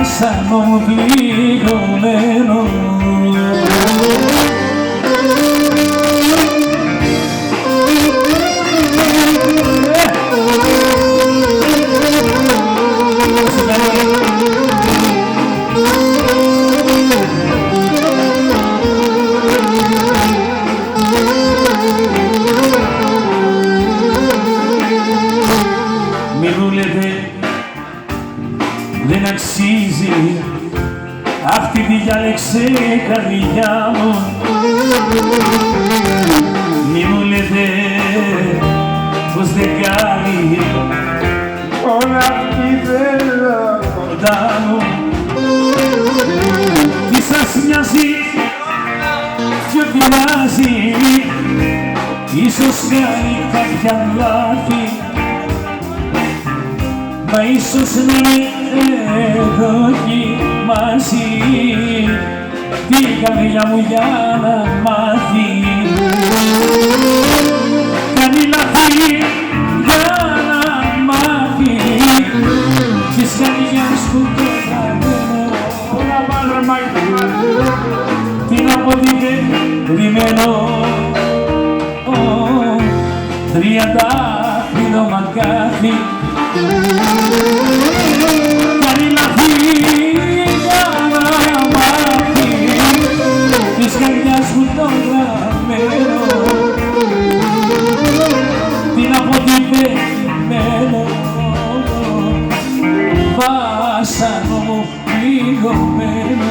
βάσανο μου πληγωμένο. Δεν αξίζει αυτή τη διάλεξε καρδιά μου. Μη μου λέτε πως δεν κάνει όλα αυτή θέλω κοντά μου. Τι σας μοιάζει κι ό,τι μοιάζει, ίσως κάνει κάποια λάθη, μα ίσως να μην δοκιμάσει την καρδιά μου για να μάθει. Κάνει λάθη για να μάθει της καρδιάς που το χαμένο. Τι να πω περιμένω, τριαντάφυλλο μακάθι. Κάνει λάθη για να μάθει της καρδιάς μου το γραμμένο. Τι να πω τι περιμένω, βάσανο μου πληγωμένο.